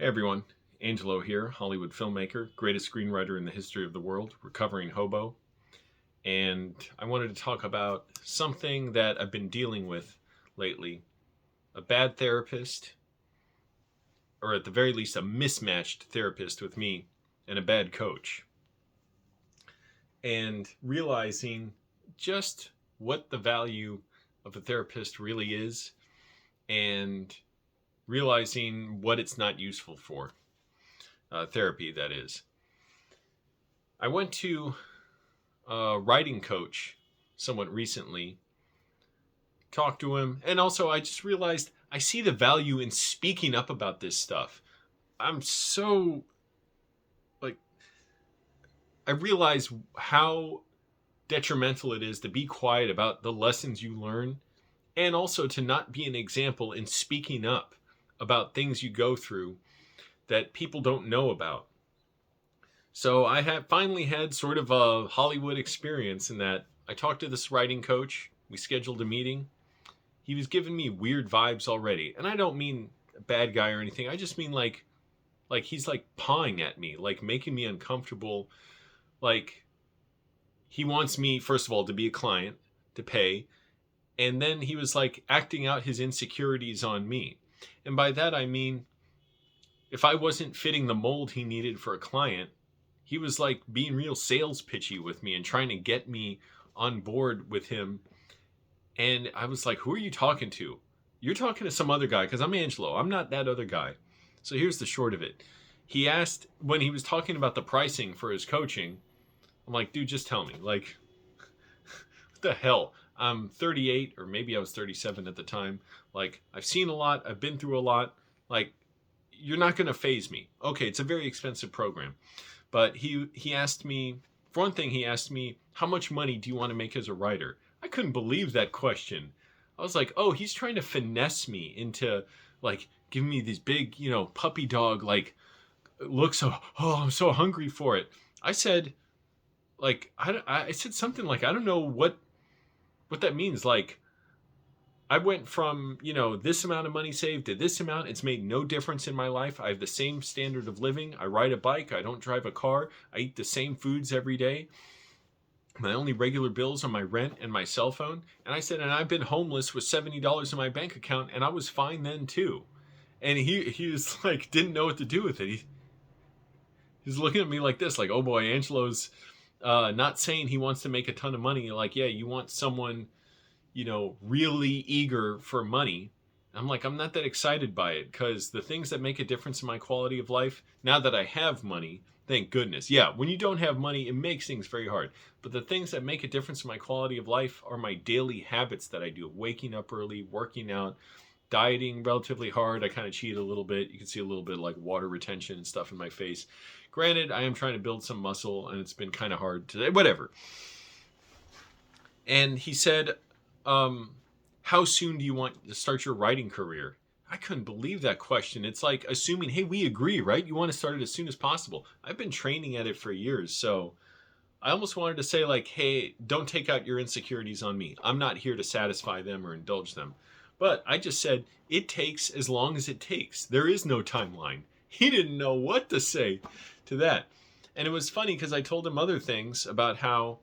Hey everyone, Angelo here, Hollywood filmmaker, greatest screenwriter in the history of the world, recovering hobo. And I wanted to talk about something that I've been dealing with lately: a bad therapist, or at the very least, a mismatched therapist with me, and a bad coach. And realizing just what the value of a therapist really is, and realizing what it's not useful for. Therapy, that is. I went to a writing coach somewhat recently, talked to him, and also I just realized I see the value in speaking up about this stuff. I'm so, like, I realize how detrimental it is to be quiet about the lessons you learn, and also to not be an example in speaking up about things you go through that people don't know about. So I have finally had sort of a Hollywood experience in that I talked to this writing coach. We scheduled a meeting. He was giving me weird vibes already, and I don't mean a bad guy or anything. I just mean like he's like pawing at me, like making me uncomfortable. Like he wants me first of all to be a client, to pay, and then he was like acting out his insecurities on me. And by that I mean if I wasn't fitting the mold he needed for a client, he was like being real sales pitchy with me and trying to get me on board with him. And I was like, who are you talking to? You're talking to some other guy, because I'm Angelo. I'm not that other guy. So here's the short of it. He asked, when he was talking about the pricing for his coaching, I'm like, dude, just tell me. Like, what the hell? I'm 38, or maybe I was 37 at the time. Like, I've seen a lot. I've been through a lot. Like, you're not going to phase me. Okay, it's a very expensive program. But he asked me, for one thing, he asked me, how much money do you want to make as a writer? I couldn't believe that question. I was like, oh, he's trying to finesse me into like giving me these big, puppy dog like looks. Oh, I'm so hungry for it. I said, like, I said something like, I don't know what that means. Like, I went from, this amount of money saved to this amount. It's made no difference in my life. I have the same standard of living. I ride a bike. I don't drive a car. I eat the same foods every day. My only regular bills are my rent and my cell phone. And I said, and I've been homeless with $70 in my bank account, and I was fine then too. And he was like, didn't know what to do with it. He's looking at me like this, like, oh boy, Angelo's not saying he wants to make a ton of money. Like, yeah, you want someone, really eager for money. I'm like, I'm not that excited by it, because the things that make a difference in my quality of life, now that I have money, thank goodness. Yeah, when you don't have money, it makes things very hard. But the things that make a difference in my quality of life are my daily habits that I do: waking up early, working out, dieting relatively hard. I kind of cheat a little bit. You can see a little bit of like water retention and stuff in my face. Granted, I am trying to build some muscle, and it's been kind of hard today. Whatever. And he said, how soon do you want to start your writing career? I couldn't believe that question. It's like assuming, hey, we agree, right? You want to start it as soon as possible. I've been training at it for years, so I almost wanted to say, like, hey, don't take out your insecurities on me. I'm not here to satisfy them or indulge them. But I just said, it takes as long as it takes. There is no timeline. He didn't know what to say to that. And it was funny because I told him other things about how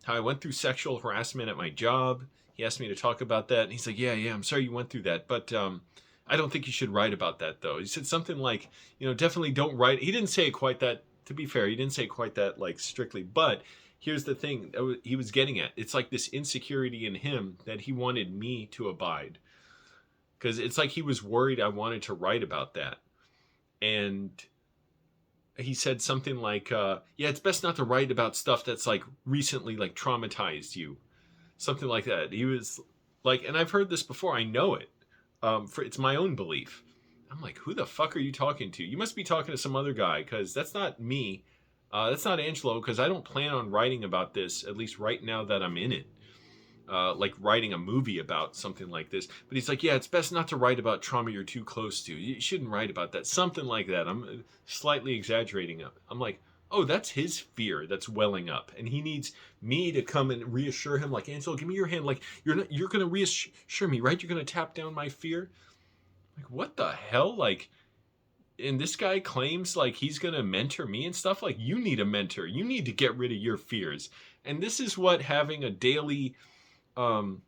I went through sexual harassment at my job. He asked me to talk about that, and he's like, yeah, I'm sorry you went through that, but I don't think you should write about that, though. He said something like, definitely don't write. He didn't say it quite that, to be fair, he didn't say it quite that, like, strictly, but here's the thing he was getting at. It's like this insecurity in him that he wanted me to abide, because it's like he was worried I wanted to write about that. And he said something like, yeah, it's best not to write about stuff that's like recently like traumatized you. Something like that. He was like, and I've heard this before. I know it. It's my own belief. I'm like, who the fuck are you talking to? You must be talking to some other guy, because that's not me. That's not Angelo, because I don't plan on writing about this, at least right now that I'm in it. Like writing a movie about something like this. But he's like, yeah, it's best not to write about trauma you're too close to. You shouldn't write about that. Something like that. I'm slightly exaggerating it. I'm like, oh, that's his fear that's welling up, and he needs me to come and reassure him, like, Angelo, give me your hand. Like, you're going to reassure me, right? You're going to tap down my fear. Like, what the hell? Like, and this guy claims like he's going to mentor me and stuff. Like, you need a mentor. You need to get rid of your fears. And this is what having a daily um,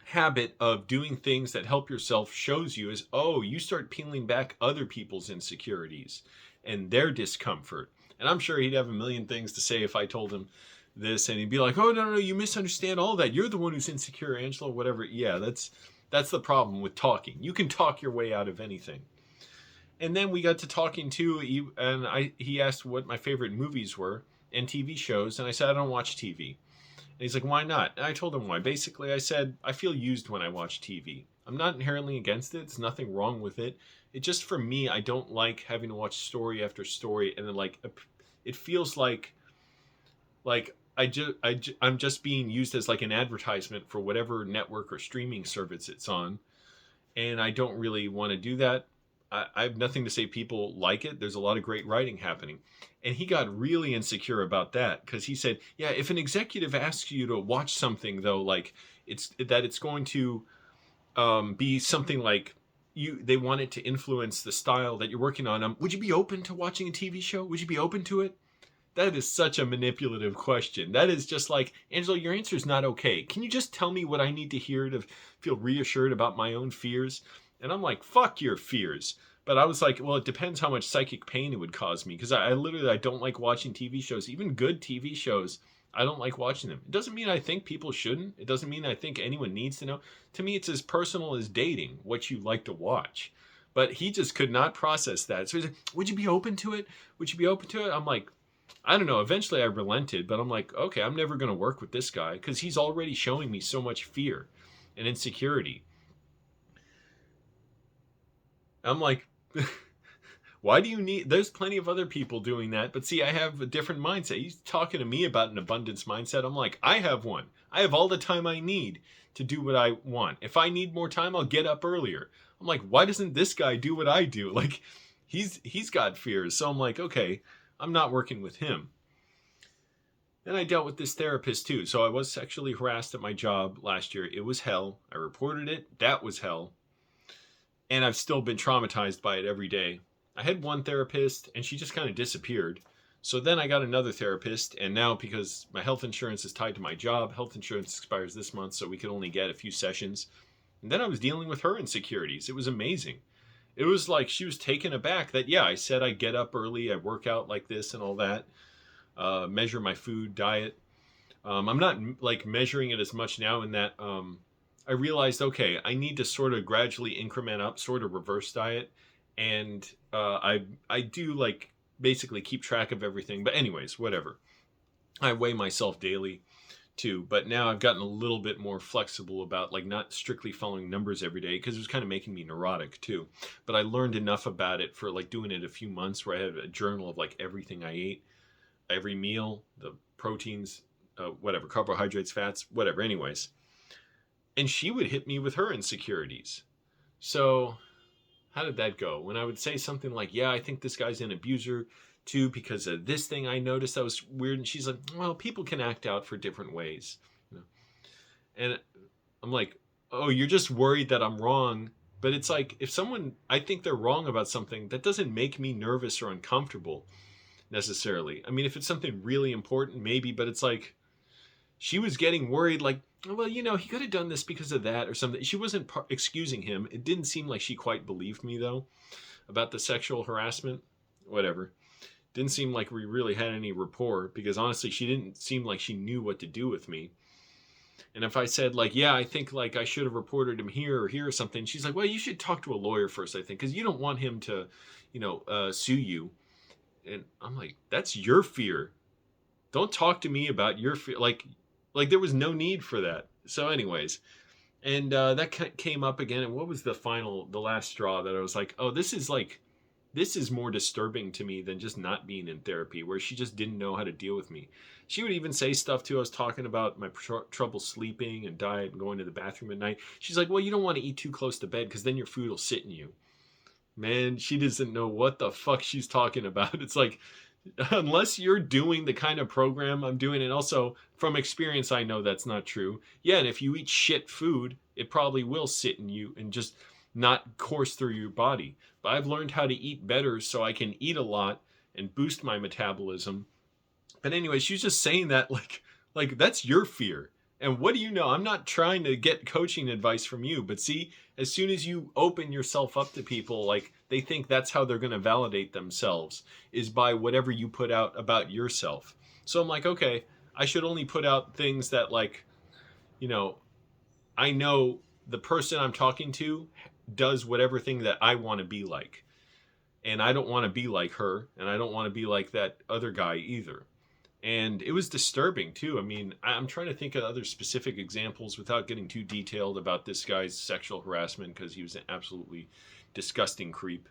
habit of doing things that help yourself shows you is, oh, you start peeling back other people's insecurities and their discomfort. And I'm sure he'd have a million things to say if I told him this, and he'd be like, oh, no, you misunderstand all that. You're the one who's insecure, Angela, whatever. Yeah, that's the problem with talking. You can talk your way out of anything. And then we got to talking too, and he asked what my favorite movies were and TV shows, and I said I don't watch TV. And he's like, why not? And I told him why. Basically, I said, I feel used when I watch TV. I'm not inherently against it. There's nothing wrong with it. It just, for me, I don't like having to watch story after story, and then like it feels like I'm just being used as like an advertisement for whatever network or streaming service it's on, and I don't really want to do that. I have nothing to say people like it. There's a lot of great writing happening. And he got really insecure about that because he said, yeah, if an executive asks you to watch something, though, like it's going to be something like they want it to influence the style that you're working on. Would you be open to watching a TV show? Would you be open to it? That is such a manipulative question. That is just like, Angela, your answer is not okay. Can you just tell me what I need to hear to feel reassured about my own fears? And I'm like, fuck your fears. But I was like, well, it depends how much psychic pain it would cause me. Because I don't like watching TV shows. Even good TV shows, I don't like watching them. It doesn't mean I think people shouldn't. It doesn't mean I think anyone needs to know. To me, it's as personal as dating, what you like to watch. But he just could not process that. So he's like, would you be open to it? Would you be open to it? I'm like, I don't know. Eventually I relented. But I'm like, okay, I'm never going to work with this guy. Because he's already showing me so much fear and insecurity. I'm like, why do you need, there's plenty of other people doing that. But see, I have a different mindset. He's talking to me about an abundance mindset. I'm like, I have one. I have all the time I need to do what I want. If I need more time, I'll get up earlier. I'm like, why doesn't this guy do what I do? Like, he's got fears. So I'm like, okay, I'm not working with him. Then I dealt with this therapist too. So I was sexually harassed at my job last year. It was hell. I reported it. That was hell. And I've still been traumatized by it every day. I had one therapist and she just kind of disappeared. So then I got another therapist, and now because my health insurance is tied to my job, health insurance expires this month, so we could only get a few sessions. And then I was dealing with her insecurities. It was amazing. It was like she was taken aback that, yeah, I said I get up early, I work out like this and all that, measure my food, diet. I'm not like measuring it as much now in that I realized, okay, I need to sort of gradually increment up, sort of reverse diet. And I do like basically keep track of everything. But anyways, whatever. I weigh myself daily too. But now I've gotten a little bit more flexible about like not strictly following numbers every day because it was kind of making me neurotic too. But I learned enough about it for like doing it a few months where I had a journal of like everything I ate, every meal, the proteins, whatever, carbohydrates, fats, whatever. Anyways. And she would hit me with her insecurities. So how did that go? When I would say something like, yeah, I think this guy's an abuser too because of this thing I noticed that was weird. And she's like, well, people can act out for different ways. You know? And I'm like, oh, you're just worried that I'm wrong. But it's like, if I think they're wrong about something, that doesn't make me nervous or uncomfortable necessarily. I mean, if it's something really important, maybe, but it's like, she was getting worried like, well, he could have done this because of that or something. She wasn't excusing him. It didn't seem like she quite believed me, though, about the sexual harassment. Whatever. Didn't seem like we really had any rapport because, honestly, she didn't seem like she knew what to do with me. And if I said, like, yeah, I think, like, I should have reported him here or something, she's like, well, you should talk to a lawyer first, I think, because you don't want him to, sue you. And I'm like, that's your fear. Don't talk to me about your fear. Like there was no need for that. So anyways, and that came up again. And what was the last straw that I was like, oh, this is more disturbing to me than just not being in therapy, where she just didn't know how to deal with me. She would even say stuff too. I was talking about my trouble sleeping and diet and going to the bathroom at night. She's like, well, you don't want to eat too close to bed because then your food will sit in you. Man, she doesn't know what the fuck she's talking about. It's like, unless you're doing the kind of program I'm doing, and also from experience, I know that's not true. Yeah, and if you eat shit food, it probably will sit in you and just not course through your body. But I've learned how to eat better so I can eat a lot and boost my metabolism. But anyway, she's just saying that like that's your fear. And what do you know? I'm not trying to get coaching advice from you, but see, as soon as you open yourself up to people, like they think that's how they're going to validate themselves is by whatever you put out about yourself. So I'm like, okay, I should only put out things that like, you know, I know the person I'm talking to does whatever thing that I want to be like. And I don't want to be like her, and I don't want to be like that other guy either. And it was disturbing too. I mean, I'm trying to think of other specific examples without getting too detailed about this guy's sexual harassment because he was an absolutely disgusting creep.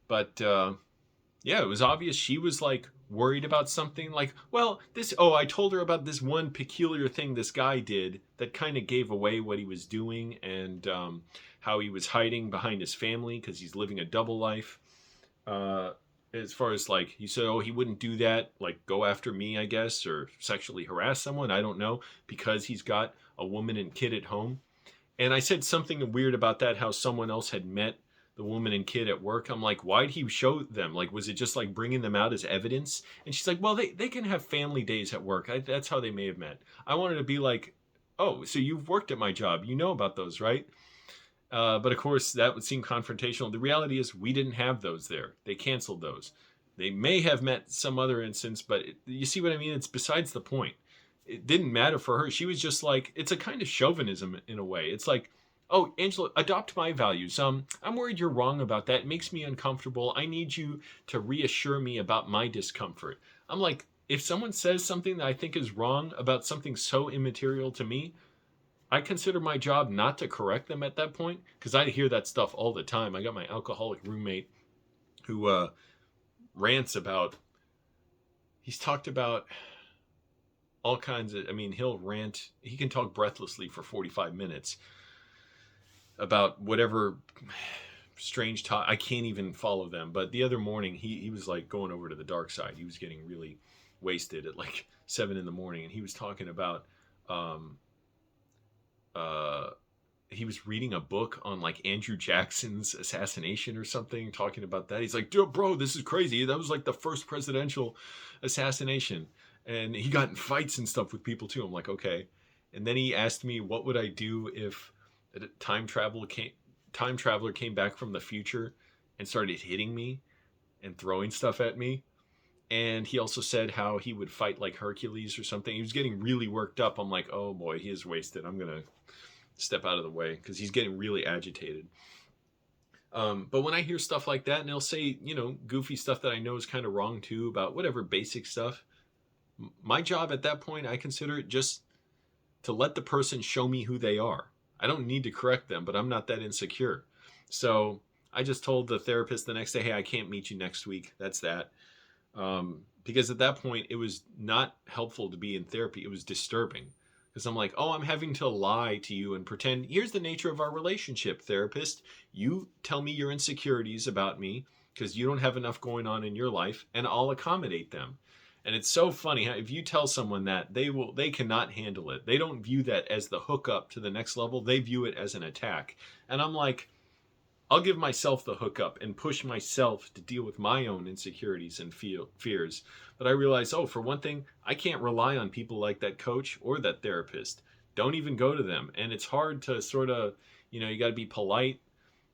But yeah, it was obvious she was like worried about something. Like, well, I told her about this one peculiar thing this guy did that kind of gave away what he was doing and how he was hiding behind his family because he's living a double life. As far as like, he said, oh, he wouldn't do that, like go after me, I guess, or sexually harass someone. I don't know, because he's got a woman and kid at home. And I said something weird about that, how someone else had met the woman and kid at work. I'm like, why'd he show them? Like, was it just like bringing them out as evidence? And she's like, well, they can have family days at work. That's how they may have met. I wanted to be like, oh, so you've worked at my job. You know about those, right? But of course, that would seem confrontational. The reality is we didn't have those there. They canceled those. They may have met some other instance, but you see what I mean? It's besides the point. It didn't matter for her. She was just like, it's a kind of chauvinism in a way. It's like, oh, Angela, adopt my values. I'm worried you're wrong about that. It makes me uncomfortable. I need you to reassure me about my discomfort. I'm like, if someone says something that I think is wrong about something so immaterial to me, I consider my job not to correct them at that point, because I hear that stuff all the time. I got my alcoholic roommate who rants about, he's talked about all kinds of, I mean, he'll rant, he can talk breathlessly for 45 minutes about whatever strange talk. I can't even follow them. But the other morning, he was like going over to the dark side. He was getting really wasted at like 7 a.m. and he was talking about he was reading a book on like Andrew Jackson's assassination or something, talking about that. He's like, bro, this is crazy. That was like the first presidential assassination. And he got in fights and stuff with people too. I'm like, okay. And then he asked me, what would I do if a time traveler came back from the future and started hitting me and throwing stuff at me? And he also said how he would fight like Hercules or something. He was getting really worked up. I'm like, oh boy, he is wasted. I'm going to step out of the way because he's getting really agitated. But when I hear stuff like that, and they'll say, you know, goofy stuff that I know is kind of wrong too, about whatever basic stuff, my job at that point, I consider it just to let the person show me who they are. I don't need to correct them, but I'm not that insecure. So I just told the therapist the next day, hey, I can't meet you next week. That's that. Because at that point, it was not helpful to be in therapy. It was disturbing. Because I'm like, oh, I'm having to lie to you and pretend. Here's the nature of our relationship, therapist. You tell me your insecurities about me because you don't have enough going on in your life, and I'll accommodate them. And it's so funny how if you tell someone that, they cannot handle it. They don't view that as the hookup to the next level. They view it as an attack. And I'm like, I'll give myself the hookup and push myself to deal with my own insecurities and fears. But I realize, for one thing, I can't rely on people like that coach or that therapist. Don't even go to them. And it's hard to sort of, you got to be polite.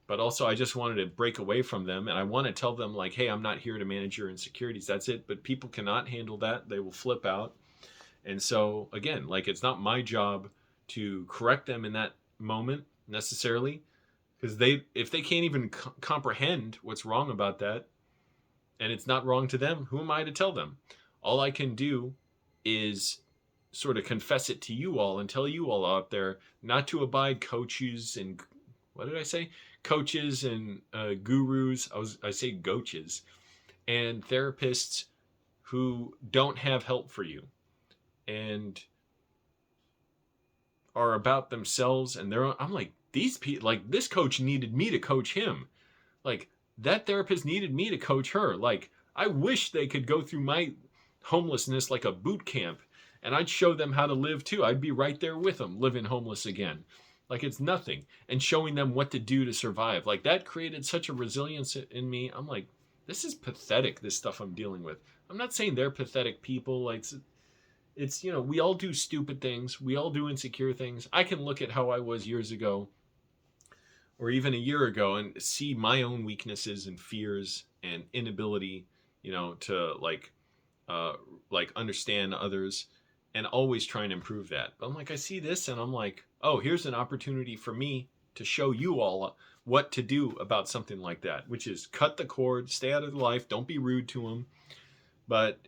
But also, I just wanted to break away from them. And I want to tell them, like, hey, I'm not here to manage your insecurities. That's it. But people cannot handle that. They will flip out. And so, again, like, it's not my job to correct them in that moment necessarily. Because if they can't even comprehend what's wrong about that, and it's not wrong to them, who am I to tell them? All I can do is sort of confess it to you all and tell you all out there not to abide coaches and, what did I say? Coaches and gurus, I say goaches, and therapists who don't have help for you and are about themselves and their own. I'm like, these people, like, this coach needed me to coach him. Like, that therapist needed me to coach her. Like, I wish they could go through my homelessness like a boot camp, and I'd show them how to live too. I'd be right there with them, living homeless again. like it's nothing, and showing them what to do to survive. Like that created such a resilience in me. I'm like, this is pathetic, this stuff I'm dealing with. I'm not saying they're pathetic people. Like it's we all do stupid things. We all do insecure things. I can look at how I was years ago or even a year ago and see my own weaknesses and fears and inability, to uh, understand others, and always try and improve that. But I'm like, I see this and I'm like, oh, here's an opportunity for me to show you all what to do about something like that, which is cut the cord, stay out of their life, don't be rude to them, but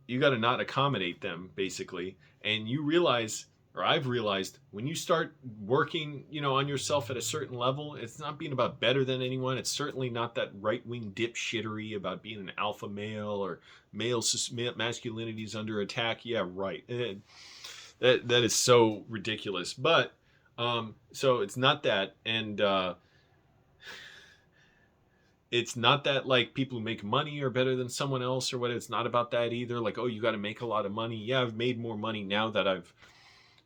you got to not accommodate them, basically. And you realize, or I've realized, when you start working, on yourself at a certain level, it's not being about better than anyone. It's certainly not that right-wing dipshittery about being an alpha male or male masculinity is under attack. Yeah, right. That is so ridiculous. But so it's not that, and it's not that like people who make money are better than someone else or whatever. It's not about that either. Like, oh, you got to make a lot of money. Yeah, I've made more money now that I've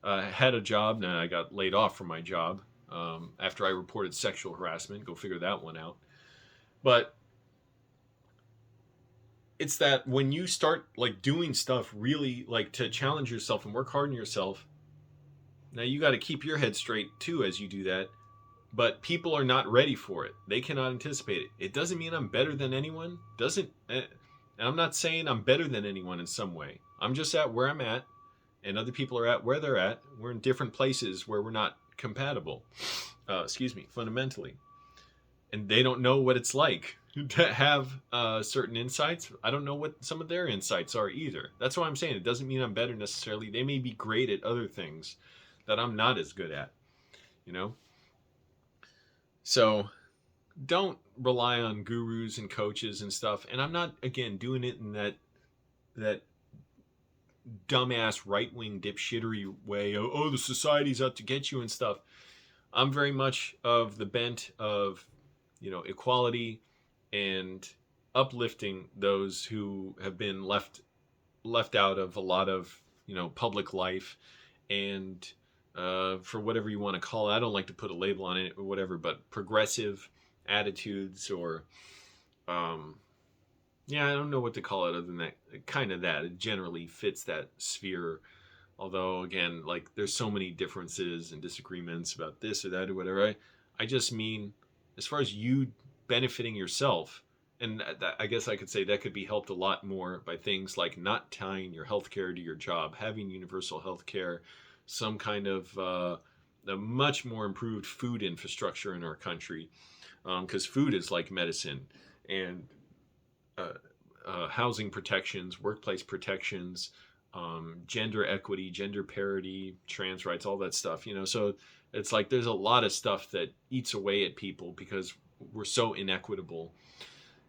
had a job. Now I got laid off from my job after I reported sexual harassment. Go figure that one out. But it's that when you start like doing stuff really like to challenge yourself and work hard on yourself, now you got to keep your head straight too as you do that. But people are not ready for it. They cannot anticipate it. It doesn't mean I'm better than anyone. And I'm not saying I'm better than anyone in some way. I'm just at where I'm at, and other people are at where they're at. We're in different places where we're not compatible. Fundamentally. And they don't know what it's like to have certain insights. I don't know what some of their insights are either. That's why I'm saying it doesn't mean I'm better necessarily. They may be great at other things that I'm not as good at, So don't rely on gurus and coaches and stuff. And I'm not, again, doing it in that dumbass right-wing dipshittery way. Oh, the society's out to get you and stuff. I'm very much of the bent of, equality and uplifting those who have been left out of a lot of, public life, and for whatever you want to call it. I don't like to put a label on it or whatever, but progressive attitudes or, I don't know what to call it other than that. Kind of that. It generally fits that sphere. Although, again, like there's so many differences and disagreements about this or that or whatever. I just mean, as far as you benefiting yourself, and I guess I could say that could be helped a lot more by things like not tying your healthcare to your job, having universal healthcare, some kind of a much more improved food infrastructure in our country, because food is like medicine, and housing protections, workplace protections, gender equity, gender parity, trans rights, all that stuff. So it's like there's a lot of stuff that eats away at people because we're so inequitable,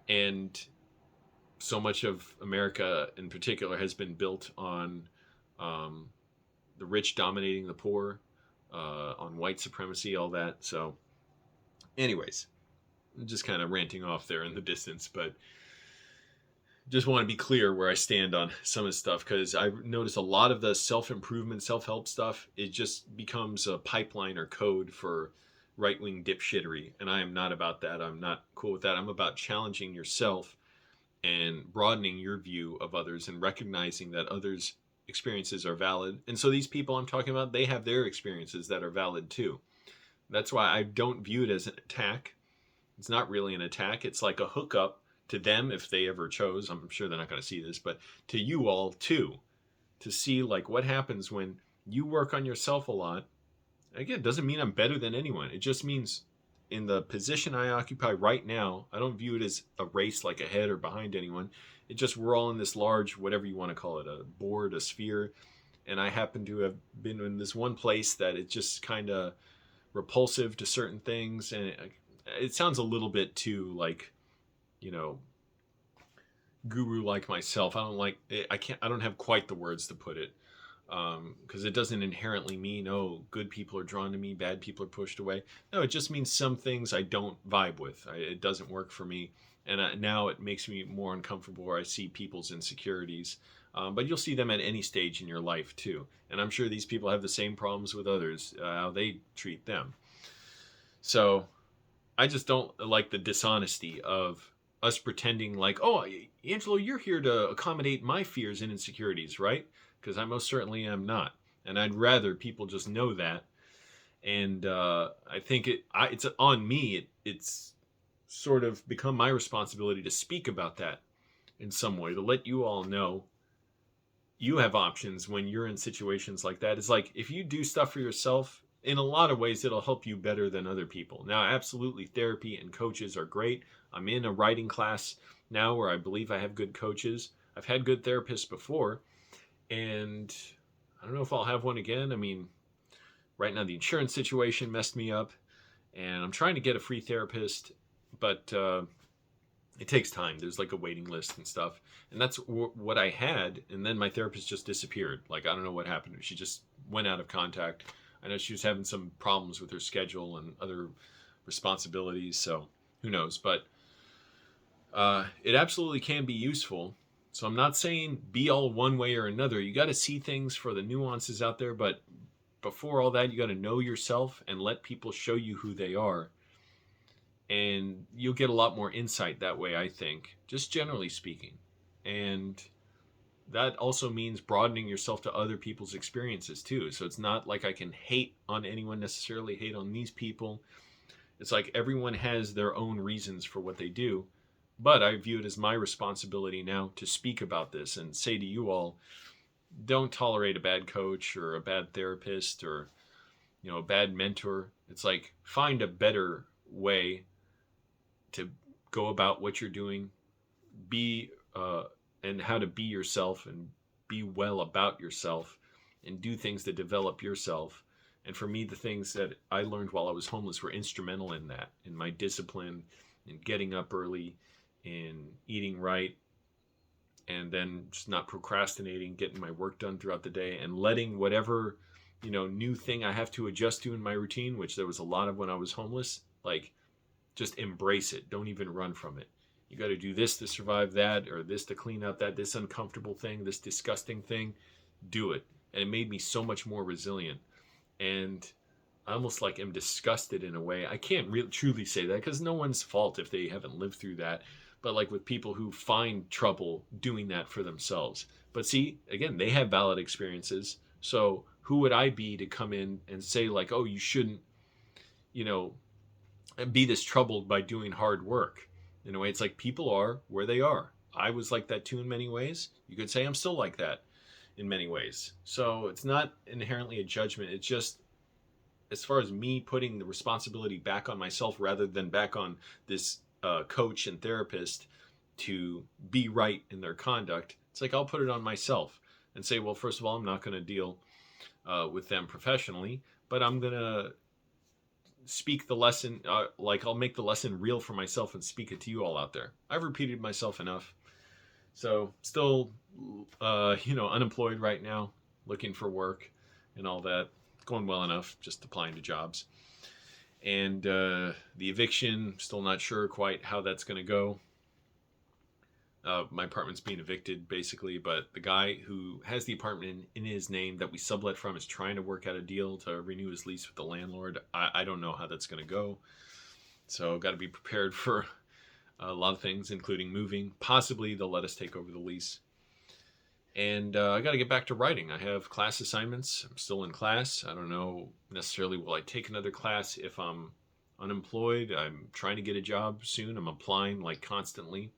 and so much of America in particular has been built on the rich dominating the poor, on white supremacy, all that. So anyways, I'm just kind of ranting off there in the distance, but just want to be clear where I stand on some of the stuff, because I notice a lot of the self-improvement, self-help stuff, it just becomes a pipeline or code for right-wing dipshittery, and I am not about that. I'm not cool with that. I'm about challenging yourself and broadening your view of others and recognizing that others' experiences are valid. And so these people I'm talking about, they have their experiences that are valid too. That's why I don't view it as an attack. It's not really an attack. It's like a hookup to them if they ever chose. I'm sure they're not going to see this, but to you all too, to see like what happens when you work on yourself a lot. Again, it doesn't mean I'm better than anyone. It just means in the position I occupy right now, I don't view it as a race like ahead or behind anyone. It just, we're all in this large, whatever you want to call it, a board, a sphere. And I happen to have been in this one place that it's just kind of repulsive to certain things. And it sounds a little bit too like, guru like myself. I don't like it. I don't have quite the words to put it. Because it doesn't inherently mean, oh, good people are drawn to me, bad people are pushed away. No, it just means some things I don't vibe with. It doesn't work for me. And now it makes me more uncomfortable where I see people's insecurities. But you'll see them at any stage in your life too. And I'm sure these people have the same problems with others, how they treat them. So I just don't like the dishonesty of us pretending like, oh, Angelo, you're here to accommodate my fears and insecurities, right? Because I most certainly am not. And I'd rather people just know that. And I think it's on me. It's sort of become my responsibility to speak about that in some way, to let you all know you have options when you're in situations like that. It's like if you do stuff for yourself, in a lot of ways, it'll help you better than other people. Now, absolutely, therapy and coaches are great. I'm in a writing class now where I believe I have good coaches. I've had good therapists before, and I don't know if I'll have one again. I mean, right now the insurance situation messed me up, and I'm trying to get a free therapist, but it takes time. There's like a waiting list and stuff. And that's what I had. And then my therapist just disappeared. Like, I don't know what happened. She just went out of contact. I know she was having some problems with her schedule and other responsibilities. So who knows? But it absolutely can be useful. So I'm not saying be all one way or another. You got to see things for the nuances out there. But before all that, you got to know yourself and let people show you who they are. And you'll get a lot more insight that way, I think, just generally speaking. And that also means broadening yourself to other people's experiences too. So it's not like I can hate on anyone necessarily, hate on these people. It's like everyone has their own reasons for what they do. But I view it as my responsibility now to speak about this and say to you all, don't tolerate a bad coach or a bad therapist or, a bad mentor. It's like find a better way to go about what you're doing, be and how to be yourself and be well about yourself and do things that develop yourself. And for me, the things that I learned while I was homeless were instrumental in that, in my discipline, in getting up early, in eating right, and then just not procrastinating, getting my work done throughout the day, and letting whatever new thing I have to adjust to in my routine, which there was a lot of when I was homeless, like just embrace it. Don't even run from it. You got to do this to survive that, or this to clean up that, this uncomfortable thing, this disgusting thing. Do it. And it made me so much more resilient. And I almost like am disgusted in a way. I can't really truly say that because no one's fault if they haven't lived through that. But like with people who find trouble doing that for themselves. But see, again, they have valid experiences. So who would I be to come in and say like, oh, you shouldn't, be this troubled by doing hard work? In a way, it's like people are where they are. I was like that too in many ways. You could say I'm still like that in many ways. So it's not inherently a judgment. It's just as far as me putting the responsibility back on myself rather than back on this coach and therapist to be right in their conduct. It's like I'll put it on myself and say, well, first of all, I'm not going to deal with them professionally, but I'm going to speak the lesson, like I'll make the lesson real for myself and speak it to you all out there. I've repeated myself enough. So still, unemployed right now, looking for work and all that. Going well enough, just applying to jobs. And the eviction, still not sure quite how that's going to go. My apartment's being evicted, basically, but the guy who has the apartment in his name that we sublet from is trying to work out a deal to renew his lease with the landlord. I don't know how that's going to go. So I've got to be prepared for a lot of things, including moving. Possibly they'll let us take over the lease. And I got to get back to writing. I have class assignments. I'm still in class. I don't know necessarily will I take another class if I'm unemployed. I'm trying to get a job soon. I'm applying like constantly.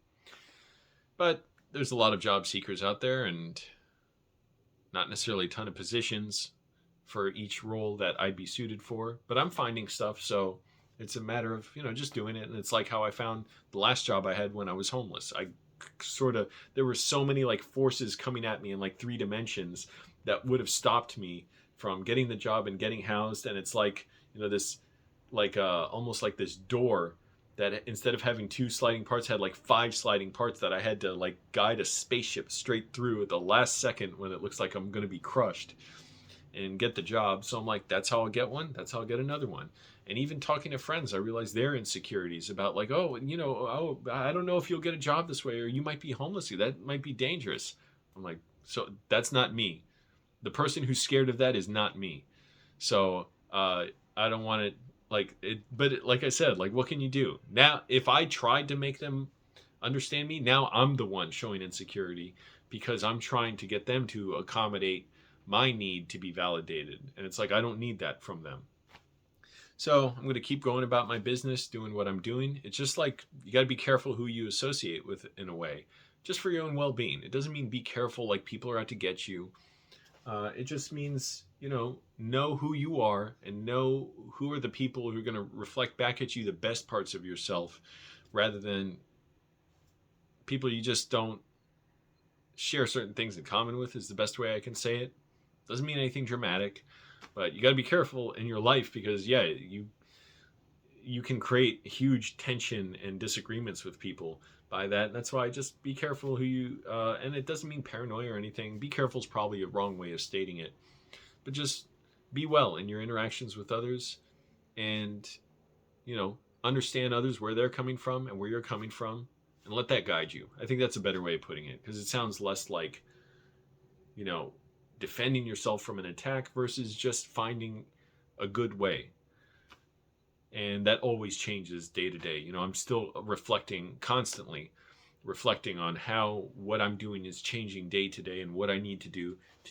But there's a lot of job seekers out there and not necessarily a ton of positions for each role that I'd be suited for. But I'm finding stuff, so it's a matter of, just doing it. And it's like how I found the last job I had when I was homeless. There were so many like forces coming at me in like 3 dimensions that would have stopped me from getting the job and getting housed. And it's like, this like almost like this door that instead of having 2 sliding parts had like 5 sliding parts that I had to like guide a spaceship straight through at the last second when it looks like I'm going to be crushed and get the job. So I'm like, that's how I'll get one. That's how I'll get another one. And even talking to friends, I realized their insecurities about like, I don't know if you'll get a job this way, or you might be homeless. That might be dangerous. I'm like, So that's not me. The person who's scared of that is not me. So I don't want it like it. But like I said, like what can you do now? If I tried to make them understand me, now I'm the one showing insecurity because I'm trying to get them to accommodate my need to be validated, and it's like I don't need that from them. So I'm going to keep going about my business, doing what I'm doing. It's just like you got to be careful who you associate with in a way, just for your own well-being. It doesn't mean be careful like people are out to get you. It just means, know who you are and know who are the people who are going to reflect back at you the best parts of yourself rather than people you just don't share certain things in common with, is the best way I can say it. Doesn't mean anything dramatic, but you got to be careful in your life because, yeah, you can create huge tension and disagreements with people by that. And that's why just be careful who you, and it doesn't mean paranoia or anything. Be careful is probably a wrong way of stating it, but just be well in your interactions with others and, understand others, where they're coming from and where you're coming from, and let that guide you. I think that's a better way of putting it because it sounds less like, you know, defending yourself from an attack versus just finding a good way. And that always changes day to day. I'm still constantly reflecting on how what I'm doing is changing day to day and what I need to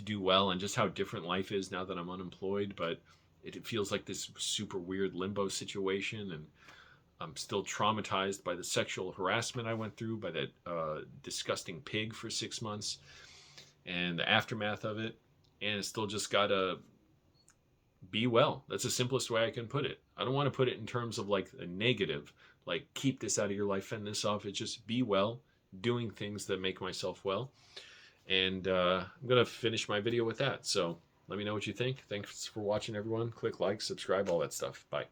do well, and just how different life is now that I'm unemployed. But it feels like this super weird limbo situation, and I'm still traumatized by the sexual harassment I went through by that disgusting pig for 6 months and the aftermath of it. And it's still just gotta be well. That's the simplest way I can put it. I don't want to put it in terms of like a negative, like keep this out of your life, fend this off. It's just be well, doing things that make myself well. And I'm going to finish my video with that. So let me know what you think. Thanks for watching, everyone. Click like, subscribe, all that stuff. Bye.